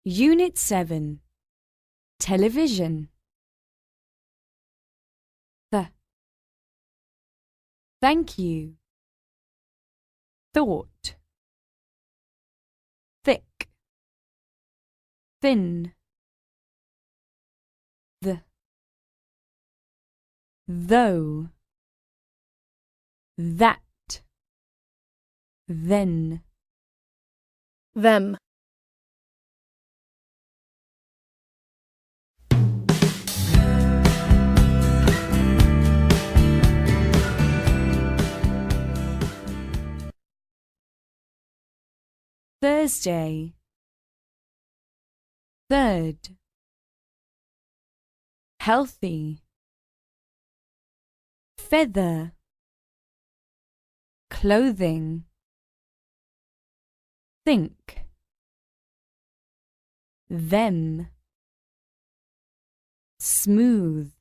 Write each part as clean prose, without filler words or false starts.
Unit 7. Television. Thank you. Thought. Thick. Thin. Though. That. Then. Them. Thursday. Third. Healthy. Feather. Clothing. Think. Them. Smooth.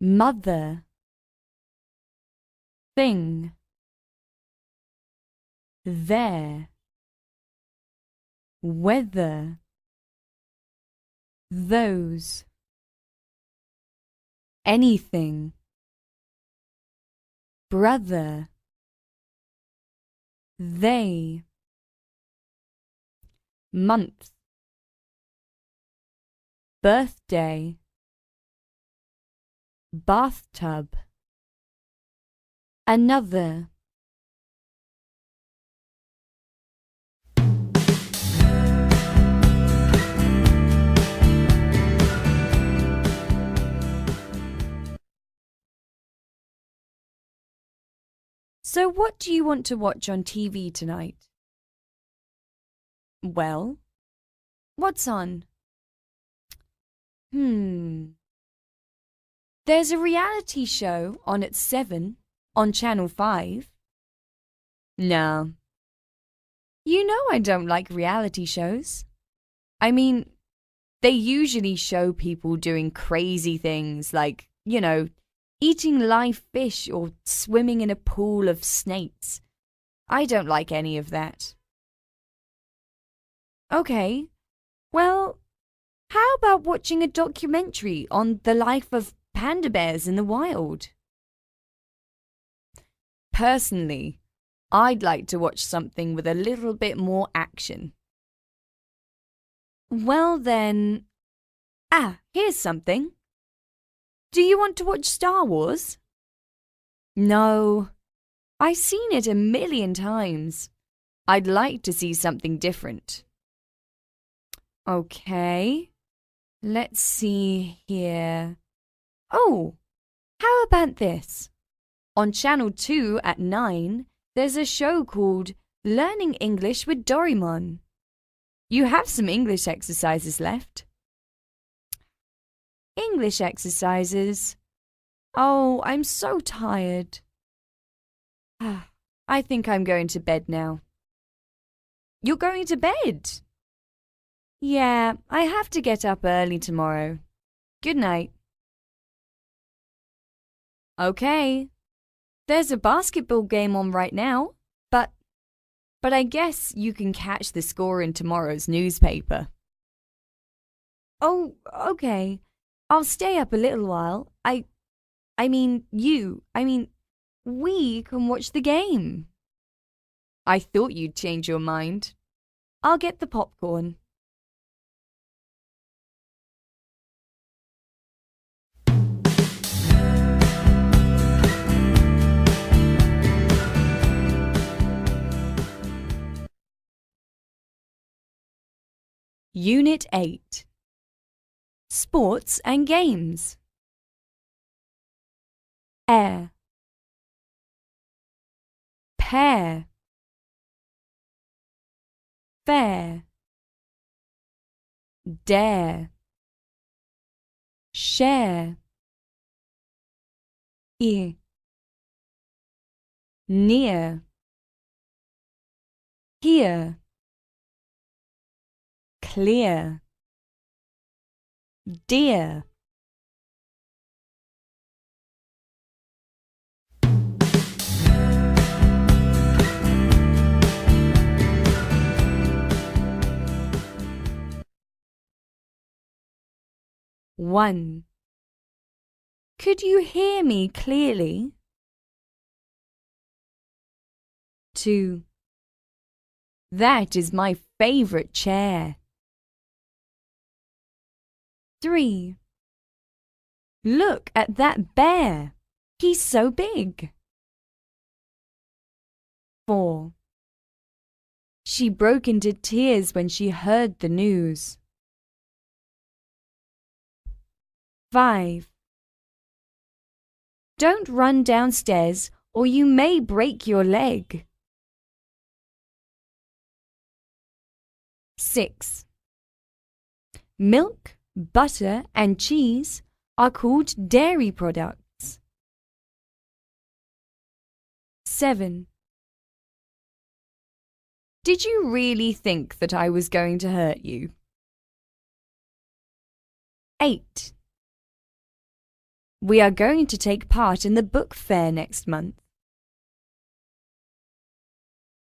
Mother. Thing. There. Weather. Those. Anything. Brother. They. Month. Birthday. Bathtub. Another. So what do you want to watch on TV tonight? Well, what's on? There's a reality show on at 7 on Channel 5. No. You know I don't like reality shows. I mean, they usually show people doing crazy things like, eating live fish or swimming in a pool of snakes. I don't like any of that. Okay, well, how about watching a documentary on the life of panda bears in the wild? Personally, I'd like to watch something with a little bit more action. Well then, here's something. Do you want to watch Star Wars? No, I've seen it a million times. I'd like to see something different. Okay, let's see here. Oh, how about this? On Channel 2 at 9, there's a show called Learning English with Doraemon. You have some English exercises left. English exercises. Oh, I'm so tired. I think I'm going to bed now. You're going to bed? Yeah, I have to get up early tomorrow. Good night. Okay. There's a basketball game on right now, but I guess you can catch the score in tomorrow's newspaper. Oh, okay. I'll stay up a little while. We can watch the game. I thought you'd change your mind. I'll get the popcorn. Unit 8. Sports and games. Air. Pair. Fair. Dare. Share. Ear. Near. Here. Clear. Dear. 1. Could you hear me clearly? 2. That is my favorite chair. 3. Look at that bear. He's so big. 4. She broke into tears when she heard the news. 5. Don't run downstairs or you may break your leg. 6. Milk, butter and cheese are called dairy products. 7. Did you really think that I was going to hurt you? 8. We are going to take part in the book fair next month.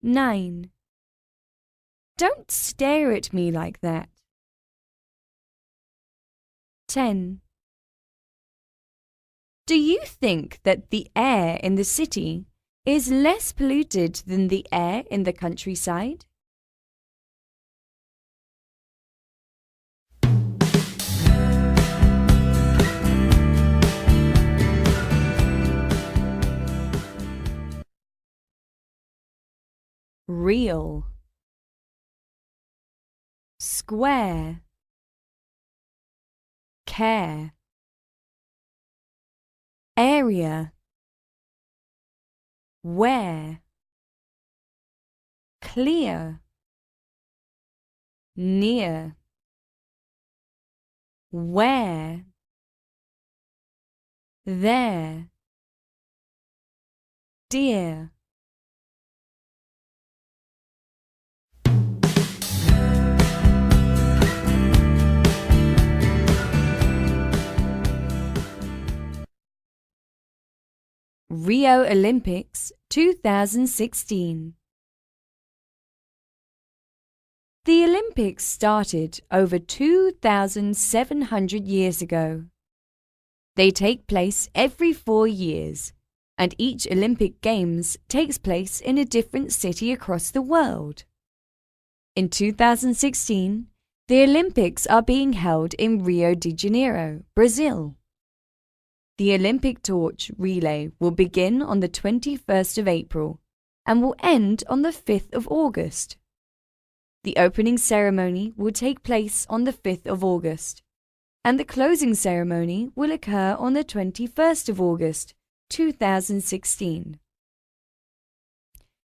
9. Don't stare at me like that. 10. Do you think that the air in the city is less polluted than the air in the countryside? Real, square, care, area, where, clear, near, where, there, dear. Rio Olympics 2016. The Olympics started over 2,700 years ago. They take place every 4 years, and each Olympic Games takes place in a different city across the world. In 2016, the Olympics are being held in Rio de Janeiro, Brazil. The Olympic torch relay will begin on the 21st of April and will end on the 5th of August. The opening ceremony will take place on the 5th of August, and the closing ceremony will occur on the 21st of August, 2016.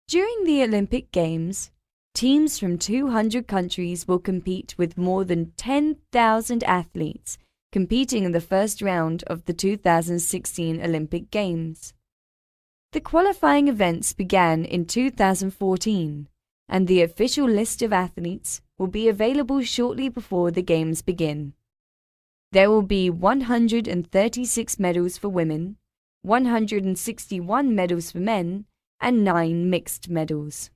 During the Olympic Games, teams from 200 countries will compete with more than 10,000 athletes competing in the first round of the 2016 Olympic Games. The qualifying events began in 2014, and the official list of athletes will be available shortly before the Games begin. There will be 136 medals for women, 161 medals for men, and 9 mixed medals.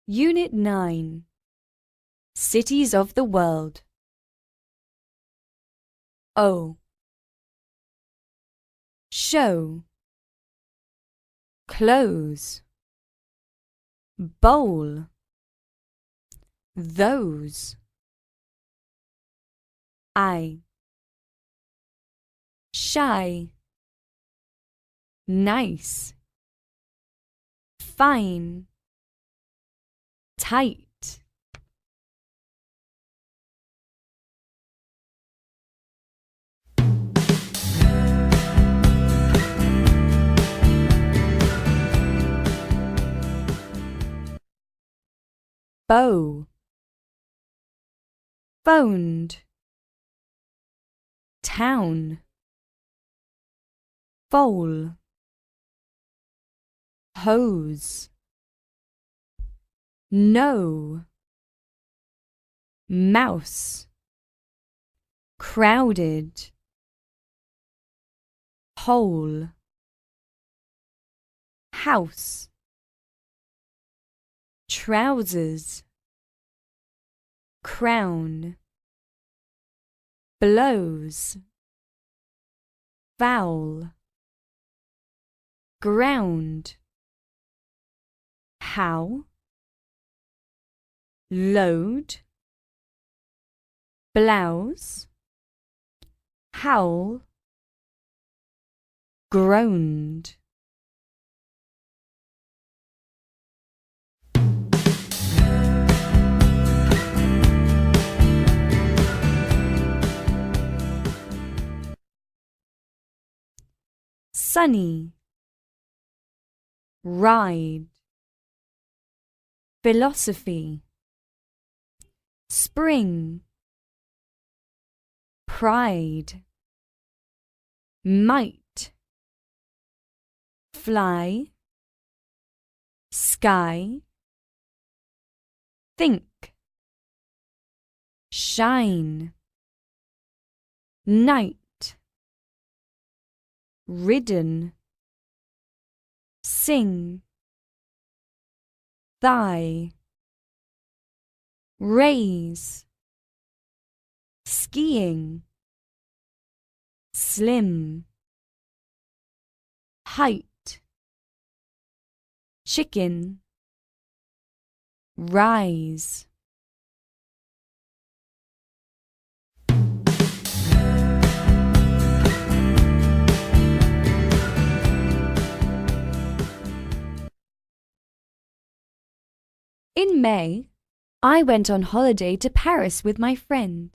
Unit 9. Cities of the World. O. Show, close, bowl, those. I. Shy, nice, fine, tight. Bow, phoned, town, foal, hose, no, mouse, crowded, whole, house, trousers, crown, blows, foul, ground, how, load, blouse, howl, groaned. Sunny, ride, philosophy, spring, pride, might, fly, sky, think, shine, night, ridden, sing, thigh, raise, skiing, slim, height, chicken, rise. In May, I went on holiday to Paris with my friend.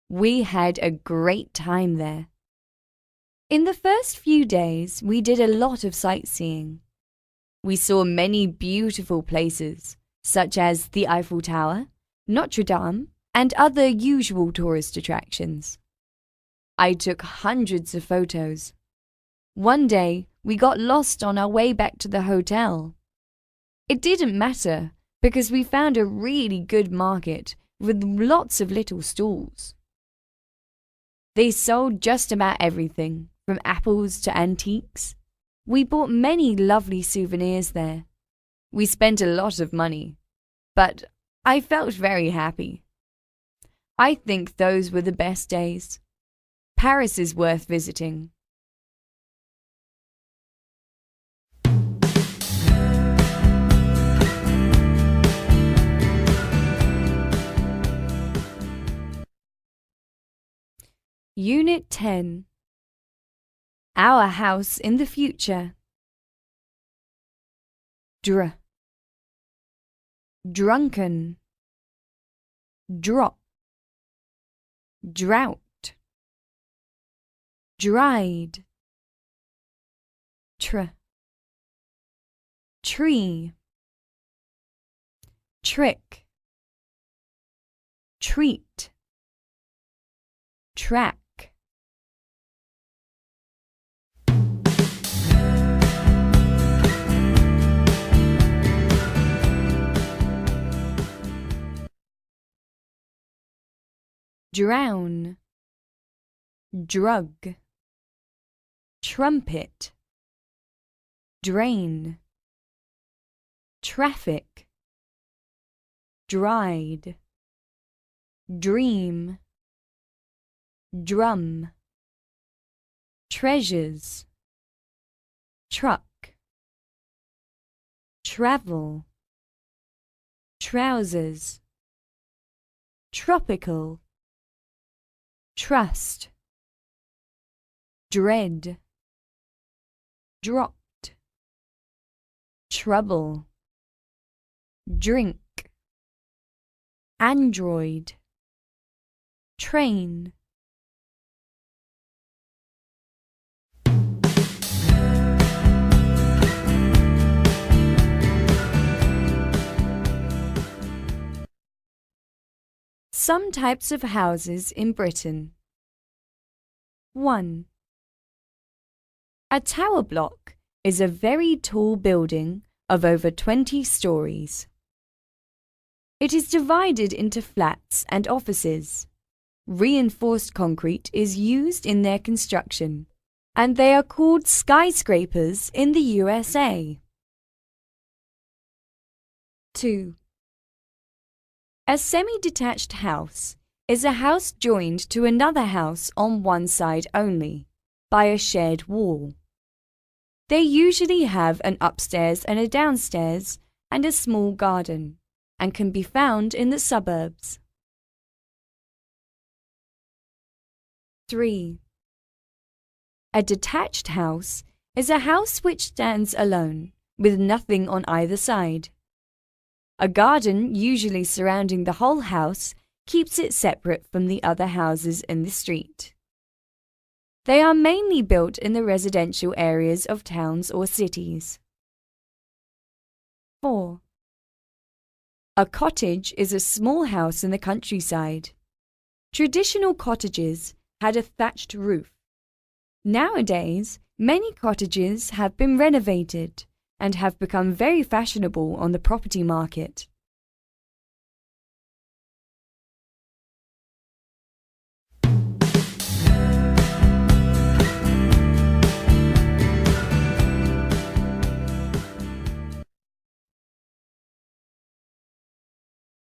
We had a great time there. In the first few days, we did a lot of sightseeing. We saw many beautiful places, such as the Eiffel Tower, Notre Dame, and other usual tourist attractions. I took hundreds of photos. One day, we got lost on our way back to the hotel. It didn't matter, because we found a really good market with lots of little stalls. They sold just about everything, from apples to antiques. We bought many lovely souvenirs there. We spent a lot of money, but I felt very happy. I think those were the best days. Paris is worth visiting. Unit 10. Our house in the future. Dr. Drunken. Drop. Drought. Dried. Tree. Trick. Treat. Track. Drown, drug, trumpet, drain, traffic, dried, dream, drum, treasures, truck, travel, trousers, tropical, trust, dread, dropped, trouble, drink, android, train. Some types of houses in Britain. 1. A tower block is a very tall building of over 20 stories. It is divided into flats and offices. reinforced concrete is used in their construction, and they are called skyscrapers in the USA. 2. A semi-detached house is a house joined to another house on one side only, by a shared wall. They usually have an upstairs and a downstairs and a small garden, and can be found in the suburbs. 3. A detached house is a house which stands alone, with nothing on either side. A garden usually surrounding the whole house keeps it separate from the other houses in the street. They are mainly built in the residential areas of towns or cities. 4. A cottage is a small house in the countryside. Traditional cottages had a thatched roof. Nowadays, many cottages have been renovated and have become very fashionable on the property market.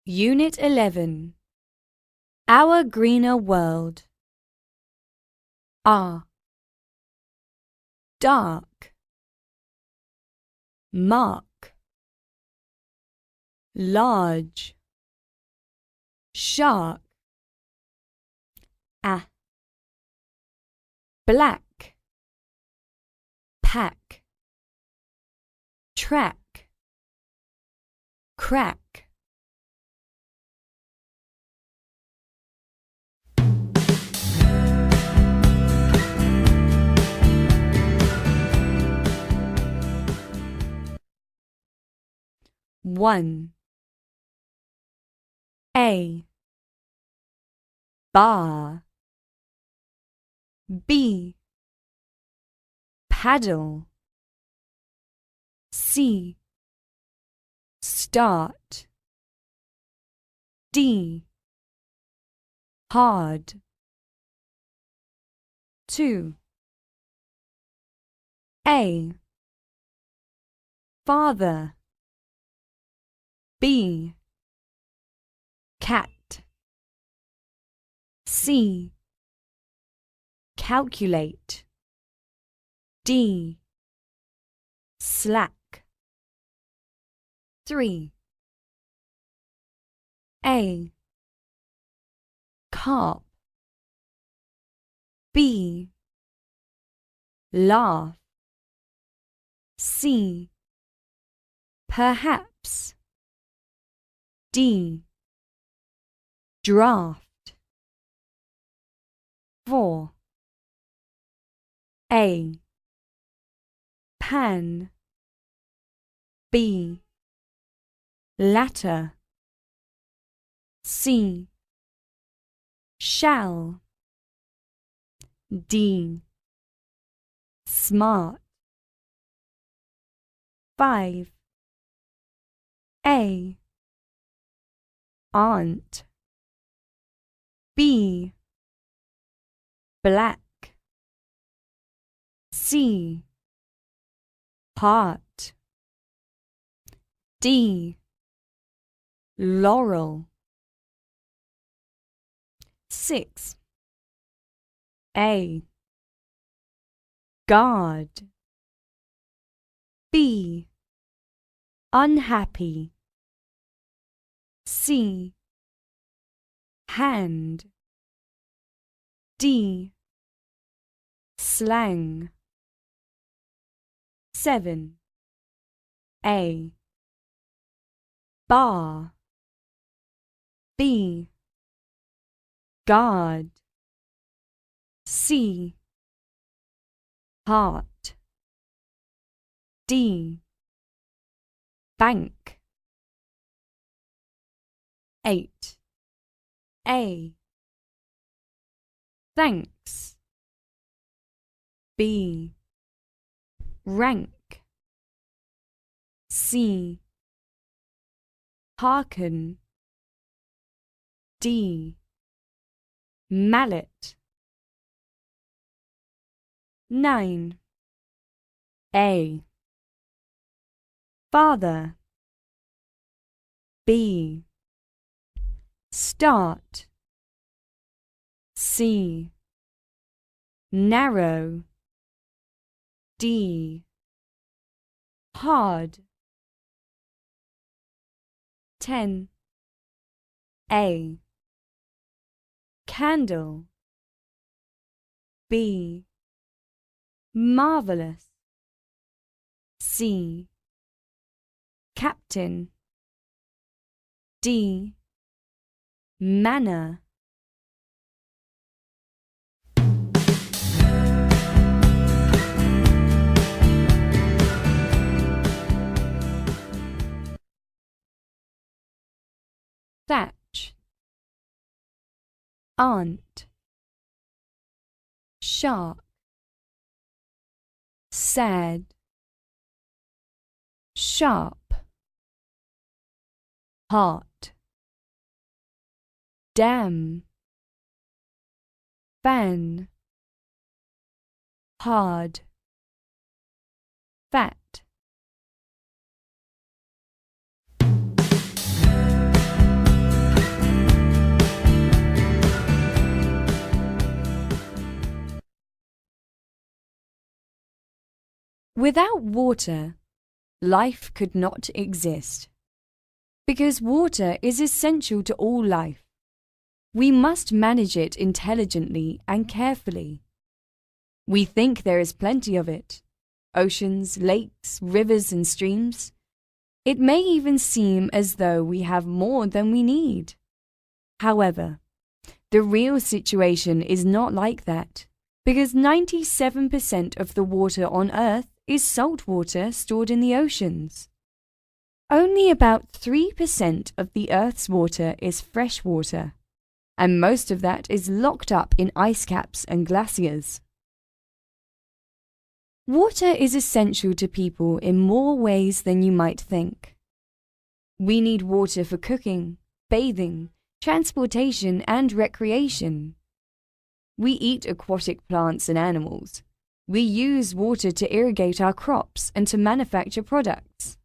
Unit 11. Our Greener World. R. Dark. Mark. Large. Shark. A. Black. Pack. Track. Crack. One. A. Bar. B. Paddle. C. Start. D. Hard. 2. A. Father. B. Cat. C. Calculate. D. Slack. 3. A. Carp. B. Laugh. C. Perhaps. D. Draft. 4. A. Pan. B. Latter. C. Shall. D. Smart. 5. A. Aunt. B. Black. C. Heart. D. Laurel. 6. A. Guard. B. Unhappy. C. Hand. D. Slang. 7. A. Bar. B. Guard. C. Heart. D. Bank. 8. A. Thanks. B. Rank. C. Hearken. D. mallet. 9. A. Father. B. Start. C. Narrow. D. Hard. 10. A. Candle. B. Marvelous. C. Captain. D. Manner. Thatch. Aunt. Shark. Sad. Sharp. Heart. Dam. Fan. Hard. Fat. Without water, life could not exist. Because water is essential to all life, we must manage it intelligently and carefully. We think there is plenty of it: oceans, lakes, rivers, and streams. It may even seem as though we have more than we need. However, the real situation is not like that, because 97% of the water on Earth is salt water stored in the oceans. Only about 3% of the Earth's water is fresh water, and most of that is locked up in ice caps and glaciers. Water is essential to people in more ways than you might think. We need water for cooking, bathing, transportation, and recreation. We eat aquatic plants and animals. We use water to irrigate our crops and to manufacture products.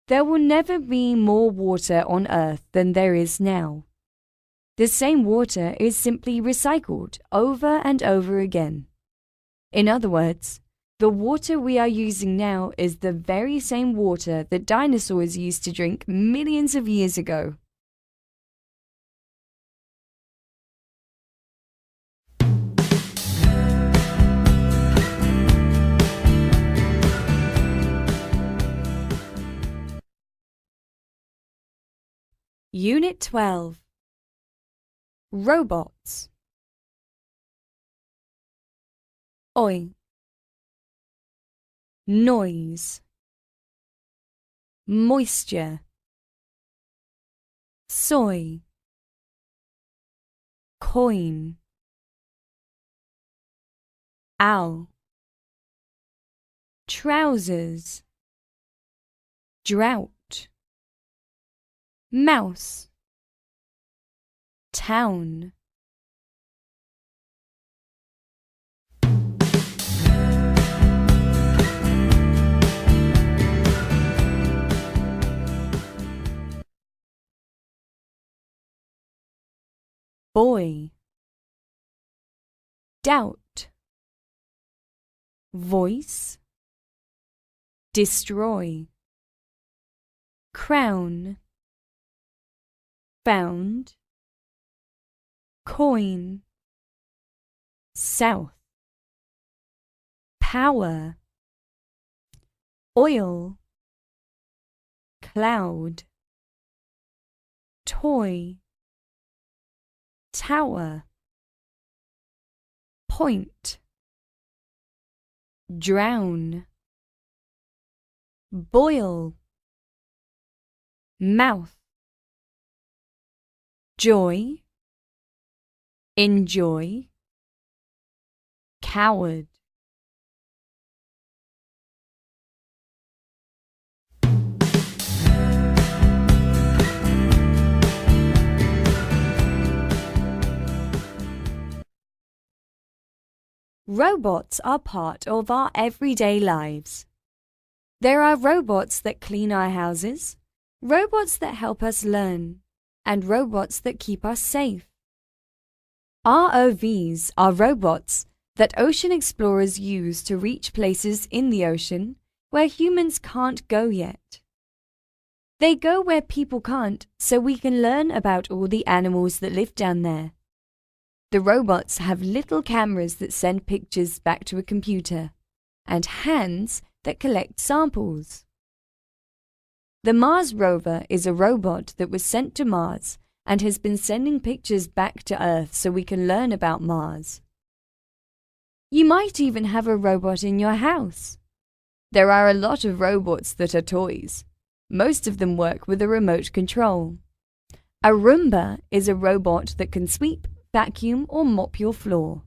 There will never be more water on Earth than there is now. The same water is simply recycled over and over again. In other words, the water we are using now is the very same water that dinosaurs used to drink millions of years ago. Unit 12. Robots. Oi. Noise. Moisture. Soy. Coin. Owl. Trousers. Drought. Mouse. Town. Boy. Doubt. Voice. Destroy. Crown. Found. Coin. South. Power. Oil. Cloud. Toy. Tower. Point. Drown. Boil. Mouth. Joy. Enjoy. Coward. Robots are part of our everyday lives. There are robots that clean our houses, robots that help us learn, and robots that keep us safe. ROVs are robots that ocean explorers use to reach places in the ocean where humans can't go yet. They go where people can't, so we can learn about all the animals that live down there. The robots have little cameras that send pictures back to a computer, and hands that collect samples. The Mars rover is a robot that was sent to Mars and has been sending pictures back to Earth so we can learn about Mars. You might even have a robot in your house. There are a lot of robots that are toys. Most of them work with a remote control. A Roomba is a robot that can sweep, vacuum, or mop your floor.